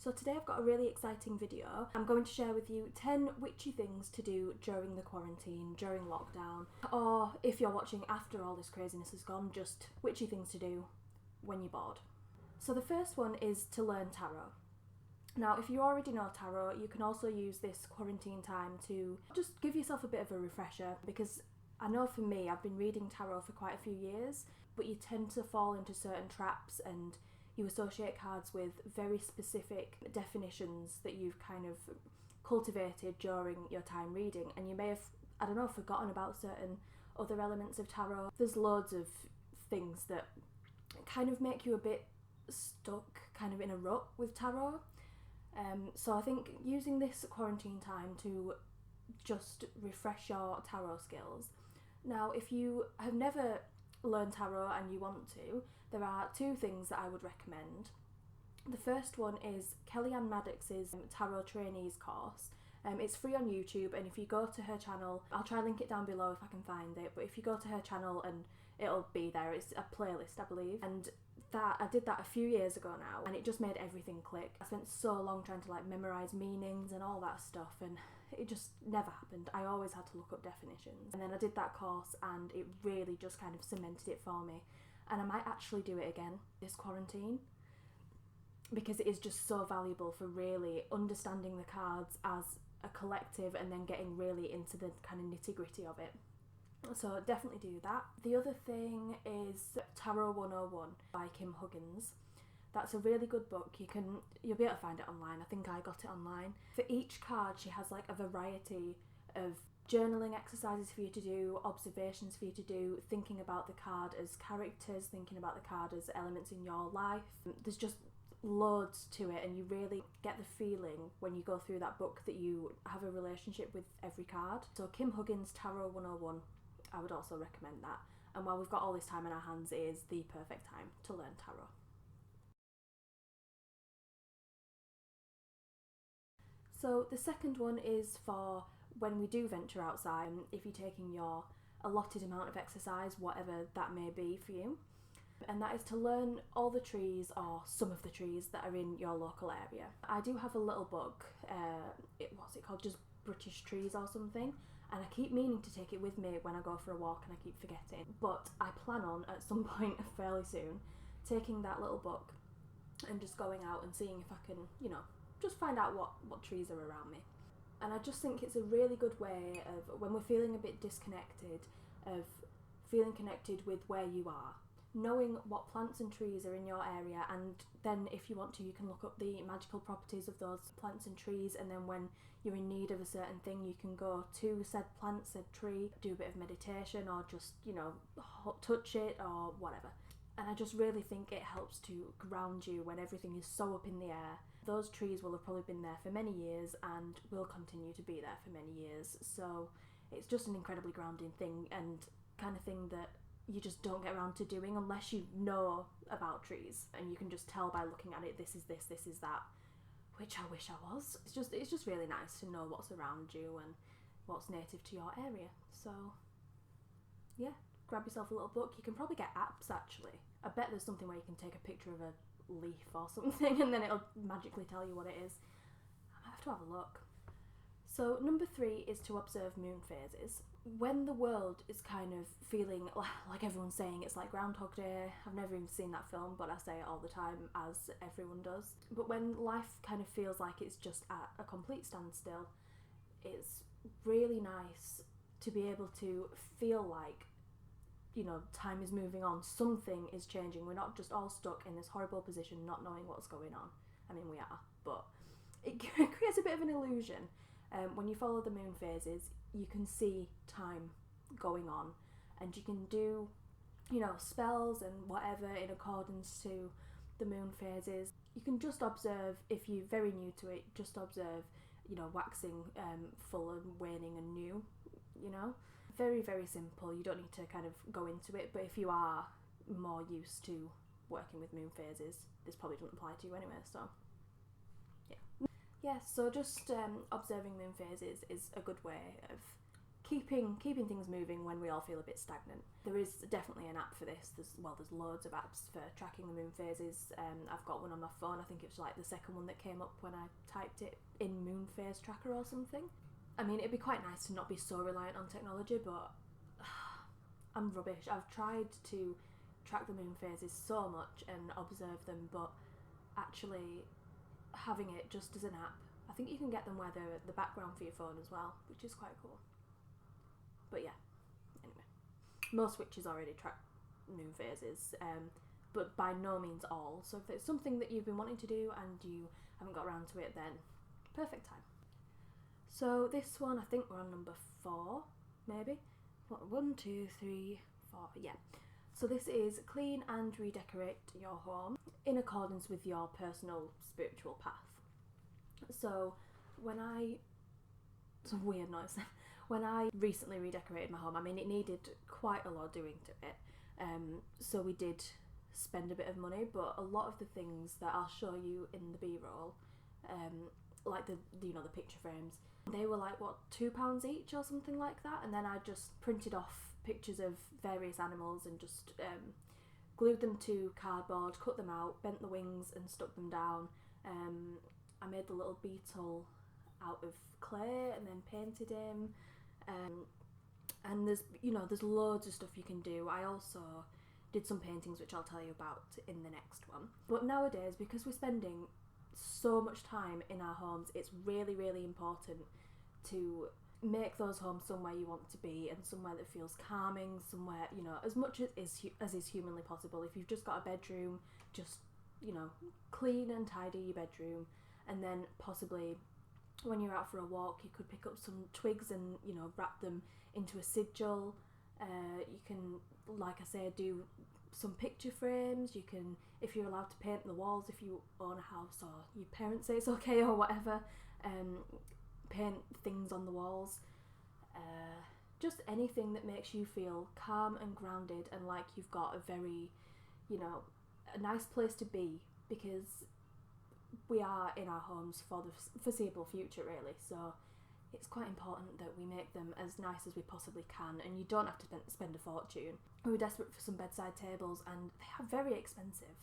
So today I've got a really exciting video. I'm going to share with you 10 witchy things to do during the quarantine, during lockdown, or if you're watching after all this craziness has gone, just witchy things to do when you're bored. So the first one is to learn tarot. Now, if you already know tarot, you can also use this quarantine time to just give yourself a bit of a refresher, because I know for me, I've been reading tarot for quite a few years, but you tend to fall into certain traps and you associate cards with very specific definitions that you've kind of cultivated during your time reading, and you may have, I don't know, forgotten about certain other elements of tarot. There's loads of things that kind of make you a bit stuck, kind of in a rut with tarot. So I think using this quarantine time to just refresh your tarot skills. Now, if you have never learned tarot and you want to, there are two things that I would recommend. The first one is Kellyanne Maddox's Tarot Trainees course. It's free on YouTube, and if you go to her channel, I'll try and link it down below if I can find it, but if you go to her channel and it'll be there, it's a playlist I believe, and I did that a few years ago now, and it just made everything click. I spent so long trying to memorise meanings and all that stuff, and it just never happened. I always had to look up definitions, and then I did that course and it really just kind of cemented it for me, and I might actually do it again this quarantine, because it is just so valuable for really understanding the cards as a collective and then getting really into the kind of nitty-gritty of it. So definitely do that. The other thing is Tarot 101 by Kim Huggins. That's a really good book. You'll be able to find it online. I think I got it online. For each card she has a variety of journaling exercises for you to do, observations for you to do, thinking about the card as characters, thinking about the card as elements in your life. There's just loads to it, and you really get the feeling when you go through that book that you have a relationship with every card. So Kim Huggins' Tarot 101, I would also recommend that. And while we've got all this time in our hands, it is the perfect time to learn tarot. So the second one is for when we do venture outside, if you're taking your allotted amount of exercise, whatever that may be for you, and that is to learn all the trees or some of the trees that are in your local area. I do have a little book, what's it called, just British Trees or something, and I keep meaning to take it with me when I go for a walk and I keep forgetting, but I plan on at some point fairly soon taking that little book and just going out and seeing if I can, just find out what trees are around me. And I just think it's a really good way of, when we're feeling a bit disconnected, of feeling connected with where you are, knowing what plants and trees are in your area, and then if you want to, you can look up the magical properties of those plants and trees, and then when you're in need of a certain thing, you can go to said plant, said tree, do a bit of meditation, or just, touch it or whatever. And I just really think it helps to ground you when everything is so up in the air. Those trees will have probably been there for many years and will continue to be there for many years, so it's just an incredibly grounding thing, and kind of thing that you just don't get around to doing unless you know about trees, and you can just tell by looking at it, this is this, this is that, which I wish I was. It's just really nice to know what's around you and what's native to your area. So yeah, grab yourself a little book. You can probably get apps actually. I bet there's something where you can take a picture of a leaf or something and then it'll magically tell you what it is. I might have to have a look. So number 3 is to observe moon phases. When the world is kind of feeling like everyone's saying it's like Groundhog Day, I've never even seen that film, but I say it all the time, as everyone does. But when life kind of feels like it's just at a complete standstill, it's really nice to be able to feel like, time is moving on, something is changing. We're not just all stuck in this horrible position not knowing what's going on. I mean, we are, but it creates a bit of an illusion. When you follow the moon phases, you can see time going on, and you can do, spells and whatever in accordance to the moon phases. You can just observe, if you're very new to it, just observe, waxing full and waning and new, Very, very simple. You don't need to kind of go into it, but if you are more used to working with moon phases, this probably doesn't apply to you anyway, so yeah. Yeah, so just observing moon phases is a good way of keeping things moving when we all feel a bit stagnant. There is definitely an app for this. There's loads of apps for tracking the moon phases. I've got one on my phone. I think it's like the second one that came up when I typed it in moon phase tracker or something. I mean, it'd be quite nice to not be so reliant on technology, but I'm rubbish. I've tried to track the moon phases so much and observe them, but actually having it just as an app, I think you can get them where they're the background for your phone as well, which is quite cool. But yeah, anyway, most witches already track moon phases, but by no means all. So if it's something that you've been wanting to do and you haven't got around to it, then perfect time. So this one, I think we're on number 4, maybe. 1, 2, 3, 4, yeah. So this is clean and redecorate your home in accordance with your personal spiritual path. So it's a weird noise. When I recently redecorated my home, I mean, it needed quite a lot doing to it. So we did spend a bit of money, but a lot of the things that I'll show you in the B-roll, like the picture frames, they were like, what, £2 each or something like that, and then I just printed off pictures of various animals and just glued them to cardboard, cut them out, bent the wings and stuck them down. I made the little beetle out of clay and then painted him, and there's loads of stuff you can do. I also did some paintings which I'll tell you about in the next one. But nowadays, because we're spending so much time in our homes, it's really, really important to make those homes somewhere you want to be and somewhere that feels calming, somewhere, as much as is humanly possible. If you've just got a bedroom, just, clean and tidy your bedroom, and then possibly when you're out for a walk, you could pick up some twigs and, wrap them into a sigil. You can, like I say, do some picture frames. You can, if you're allowed to paint the walls, if you own a house or your parents say it's okay or whatever, paint things on the walls. Just anything that makes you feel calm and grounded and like you've got a very, a nice place to be, because we are in our homes for the foreseeable future, really. So it's quite important that we make them as nice as we possibly can, and you don't have to spend a fortune. We were desperate for some bedside tables, and they are very expensive.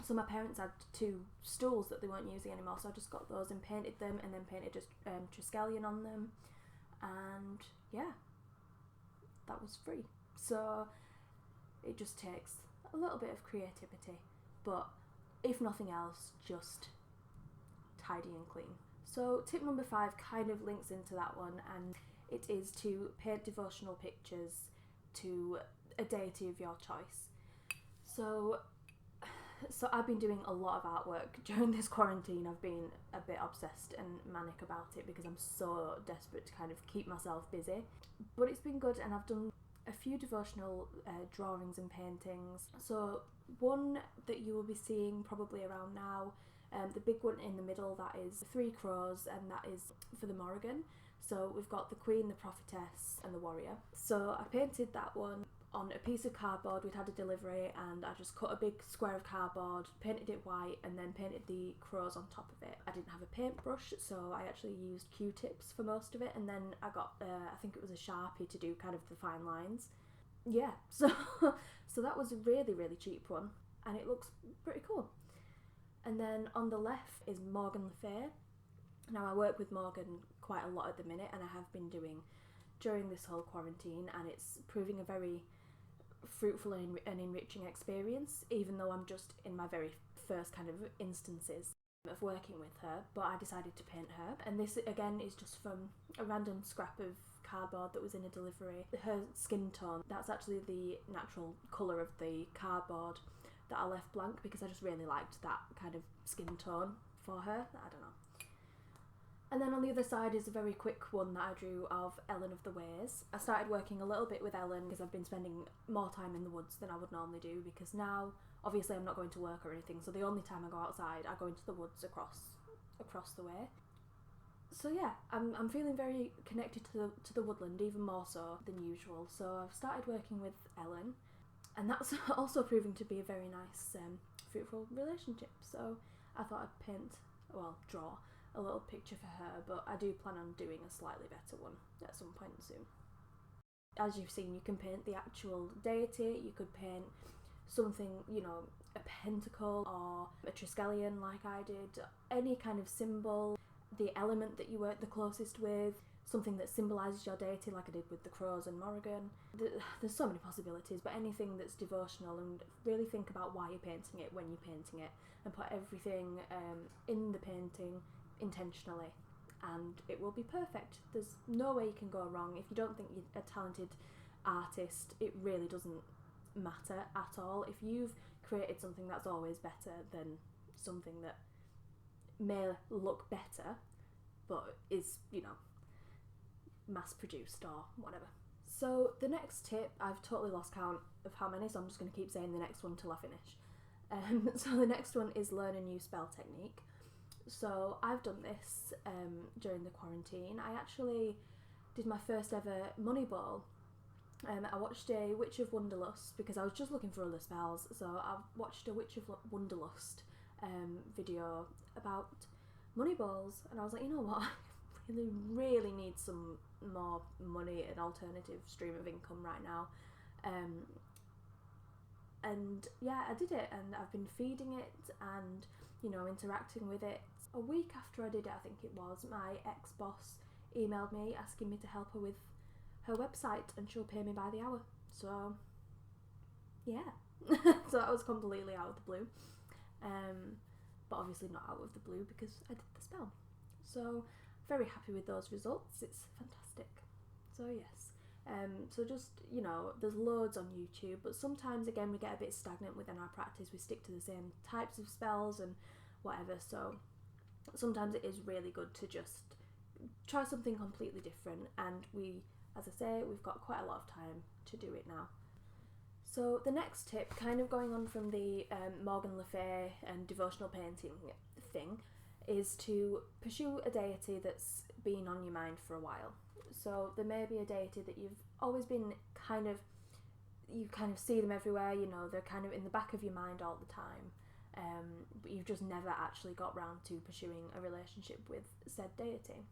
So my parents had 2 stools that they weren't using anymore, so I just got those and painted them, and then painted just Triskelion on them, and yeah, that was free. So it just takes a little bit of creativity, but if nothing else, just tidy and clean. So tip number 5 kind of links into that one, and it is to paint devotional pictures to a deity of your choice. So I've been doing a lot of artwork during this quarantine. I've been a bit obsessed and manic about it because I'm so desperate to kind of keep myself busy. But it's been good, and I've done a few devotional drawings and paintings. So one that you will be seeing probably around now, the big one in the middle, that is 3 crows, and that is for the Morrigan. So we've got the Queen, the Prophetess and the Warrior. So I painted that one on a piece of cardboard. We'd had a delivery, and I just cut a big square of cardboard, painted it white, and then painted the crows on top of it. I didn't have a paintbrush, so I actually used Q-tips for most of it, and then I got, I think it was a Sharpie to do kind of the fine lines. Yeah, so that was a really, really cheap one, and it looks pretty cool. And then on the left is Morgan Le Fay. Now I work with Morgan quite a lot at the minute, and I have been doing during this whole quarantine, and it's proving a very fruitful and enriching experience, even though I'm just in my very first kind of instances of working with her. But I decided to paint her, and this again is just from a random scrap of cardboard that was in a delivery. Her skin tone, that's actually the natural colour of the cardboard that I left blank because I just really liked that kind of skin tone for her. I don't know. And then on the other side is a very quick one that I drew of Ellen of the Ways. I started working a little bit with Ellen because I've been spending more time in the woods than I would normally do, because now obviously I'm not going to work or anything, so the only time I go outside I go into the woods across the way. So yeah, I'm feeling very connected to the woodland, even more so than usual. So I've started working with Ellen, and that's also proving to be a very nice, fruitful relationship. So I thought I'd draw a little picture for her, but I do plan on doing a slightly better one at some point soon. As you've seen, you can paint the actual deity, you could paint something, you know, a pentacle or a triskelion like I did, any kind of symbol, the element that you work the closest with, something that symbolises your deity like I did with the crows and Morrigan. There's so many possibilities, but anything that's devotional, and really think about why you're painting it when you're painting it, and put everything in the painting intentionally, and it will be perfect. There's no way you can go wrong. If you don't think you're a talented artist, it really doesn't matter at all. If you've created something that's always better than something that may look better but is, you know, mass produced or whatever. So the next tip, I've totally lost count of how many, so I'm just going to keep saying the next one till I finish. So the next one is learn a new spell technique. So I've done this during the quarantine. I actually did my first ever money ball. I watched a Witch of Wonderlust because I was just looking for other spells, so I watched a Witch of Wonderlust video about money balls, and I was like, you know what, I really need some more money, an alternative stream of income right now. And yeah, I did it, and I've been feeding it and, you know, interacting with it. A week after I did it, I think it was, my ex-boss emailed me asking me to help her with her website, and she'll pay me by the hour. So yeah. So that was completely out of the blue, but obviously not out of the blue because I did the spell. So very happy with those results. It's fantastic. So yes, so just, you know, there's loads on YouTube, but sometimes again we get a bit stagnant within our practice. We stick to the same types of spells and whatever, so sometimes it is really good to just try something completely different, and we, as I say, we've got quite a lot of time to do it now. So the next tip, kind of going on from the Morgan Le Fay and devotional painting thing, is to pursue a deity that's been on your mind for a while. So there may be a deity that you've always been you kind of see them everywhere, you know, they're kind of in the back of your mind all the time, but you've just never actually got round to pursuing a relationship with said deity.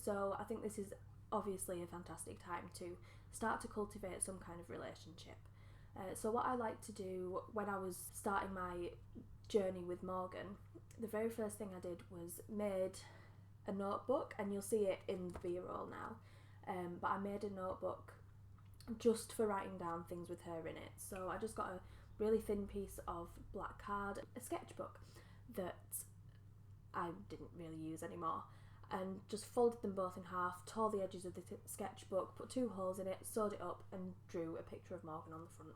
So I think this is obviously a fantastic time to start to cultivate some kind of relationship. So what I like to do when I was starting my journey with Morgan, the very first thing I did was made a notebook, and you'll see it in the B-roll now, but I made a notebook just for writing down things with her in it. So I just got a really thin piece of black card, a sketchbook that I didn't really use anymore, and just folded them both in half, tore the edges of the sketchbook, put 2 holes in it, sewed it up, and drew a picture of Morgan on the front,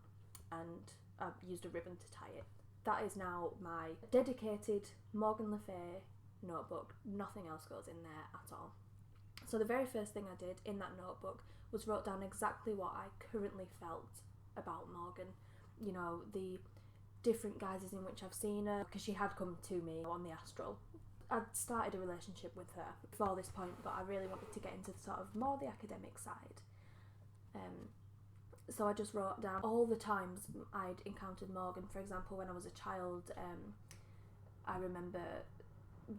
and I used a ribbon to tie it. That is now my dedicated Morgan Le Fay notebook. Nothing else goes in there at all. So the very first thing I did in that notebook was wrote down exactly what I currently felt about Morgan, you know, the different guises in which I've seen her, because she had come to me on the astral. I'd started a relationship with her before this point, but I really wanted to get into sort of more the academic side. So I just wrote down all the times I'd encountered Morgan. For example, when I was a child, I remember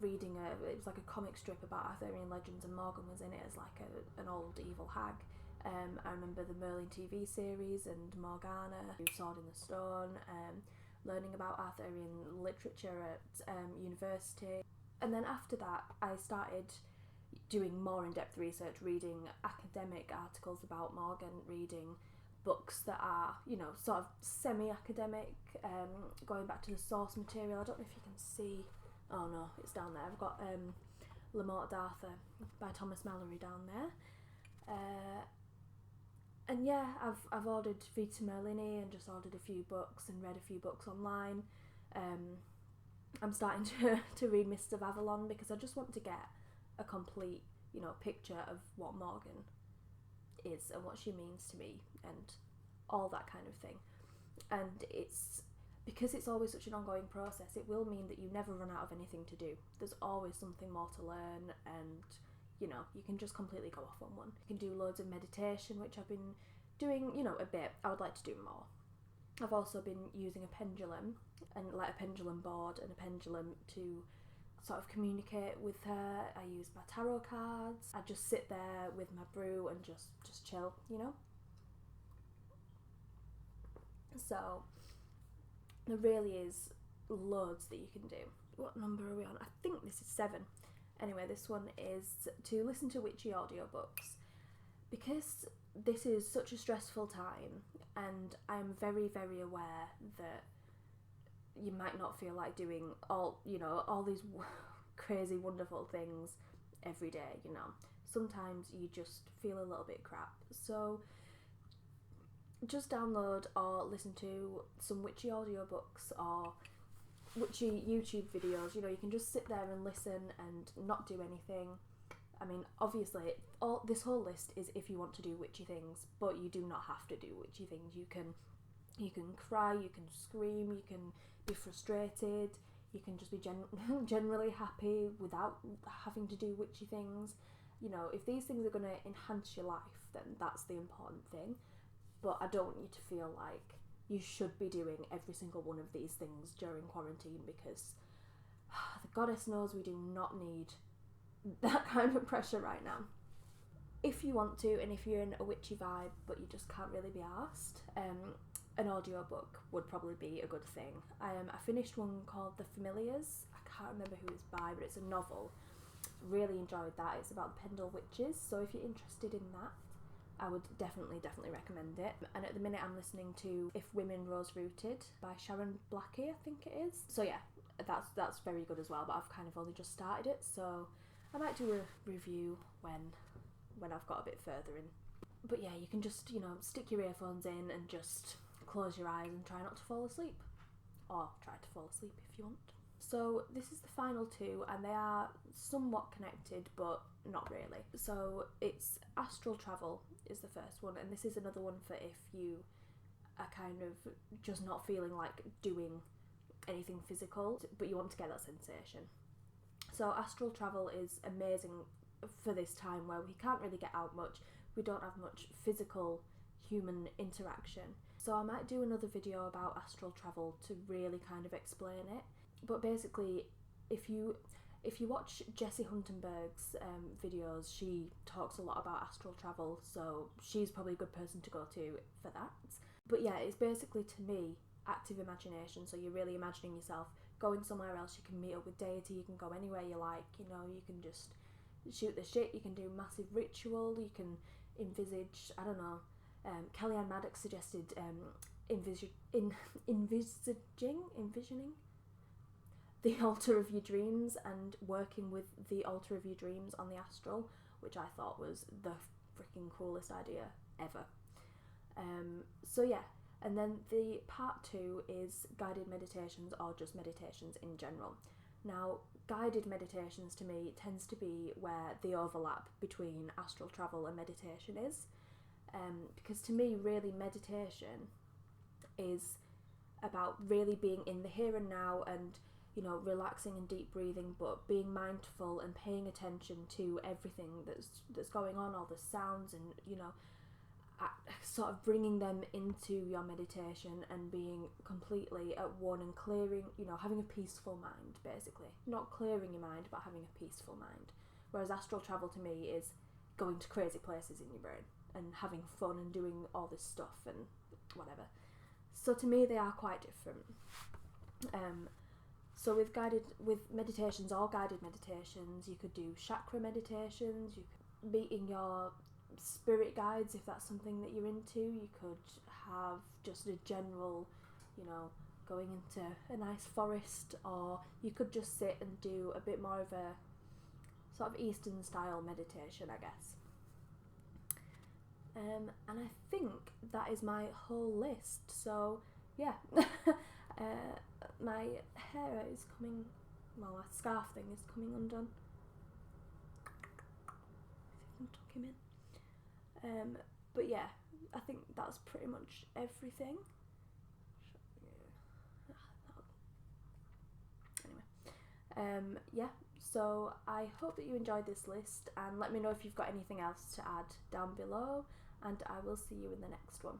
reading it was like a comic strip about Arthurian legends, and Morgan was in it as like an old evil hag. I remember the Merlin TV series and Morgana, Sword in the Stone, learning about Arthurian literature at university. And then after that, I started doing more in-depth research, reading academic articles about Morgan, reading books that are, you know, sort of semi-academic, going back to the source material. I don't know if you can see, oh no, it's down there. I've got Le Morte d'Arthur by Thomas Mallory down there. And yeah, I've ordered Vita Merlini and just ordered a few books and read a few books online. I'm starting to read Mists of Avalon because I just want to get a complete, you know, picture of what Morgan is and what she means to me and all that kind of thing. And it's because it's always such an ongoing process, it will mean that you never run out of anything to do. There's always something more to learn, and you know, you can just completely go off on one. You can do loads of meditation, which I've been doing, you know, a bit. I would like to do more. I've also been using a pendulum, and like a pendulum board and a pendulum to sort of communicate with her. I use my tarot cards. I just sit there with my brew and just chill, you know. So there really is loads that you can do. What number are we on? I think this is 7. Anyway, this one is to listen to witchy audiobooks. Because this is such a stressful time, and I'm very, very aware that you might not feel like doing all these crazy, wonderful things every day, Sometimes you just feel a little bit crap. So just download or listen to some witchy audiobooks or witchy YouTube videos. You can just sit there and listen and not do anything. I mean, obviously, this whole list is if you want to do witchy things, but you do not have to do witchy things. You can cry, you can scream, you can be frustrated, you can just be generally happy without having to do witchy things. If these things are going to enhance your life, then that's the important thing. But I don't want you to feel like you should be doing every single one of these things during quarantine, because the goddess knows we do not need that kind of pressure right now. If you want to, and if you're in a witchy vibe but you just can't really be arsed, an audiobook would probably be a good thing. I finished one called The Familiars. I can't remember who it's by, but it's a novel. Really enjoyed that. It's about the Pendle Witches, so if you're interested in that, I would definitely recommend it. And at the minute I'm listening to If Women Rose Rooted by Sharon Blackie, I think it is. So yeah, that's very good as well, but I've kind of only just started it, so I might do a review when I've got a bit further in. But yeah, you can just, stick your earphones in and just close your eyes and try not to fall asleep. Or try to fall asleep if you want. So this is the final 2, and they are somewhat connected, but not really. So it's Astral Travel is the first one, and this is another one for if you are kind of just not feeling like doing anything physical, but you want to get that sensation. So Astral Travel is amazing for this time where we can't really get out much, we don't have much physical human interaction. So I might do another video about Astral Travel to really kind of explain it. But basically, if you watch Jessie Huntenberg's videos, she talks a lot about astral travel, so she's probably a good person to go to for that. But yeah, it's basically, to me, active imagination. So you're really imagining yourself going somewhere else. You can meet up with Deity, you can go anywhere you like, you can just shoot the shit, you can do massive ritual, you can envisage, I don't know, Kellyanne Maddox suggested envisioning the altar of your dreams and working with the altar of your dreams on the astral, which I thought was the freaking coolest idea ever. So yeah, and then the part 2 is guided meditations, or just meditations in general. Now, guided meditations to me tends to be where the overlap between astral travel and meditation is, because to me, really, meditation is about really being in the here and now and relaxing and deep breathing, but being mindful and paying attention to everything that's going on, all the sounds, and sort of bringing them into your meditation and being completely at one and clearing, having a peaceful mind, basically. Not clearing your mind, but having a peaceful mind. Whereas astral travel to me is going to crazy places in your brain and having fun and doing all this stuff and whatever. So to me, they are quite different. So with meditations, all guided meditations, you could do chakra meditations, you could meeting your spirit guides if that's something that you're into. You could have just a general, going into a nice forest, or you could just sit and do a bit more of a sort of Eastern style meditation, I guess. And I think that is my whole list. So yeah. My hair is coming, well, my scarf thing is coming undone. See if I can tuck him in. But yeah, I think that's pretty much everything. Anyway, yeah, so I hope that you enjoyed this list, and let me know if you've got anything else to add down below, and I will see you in the next one.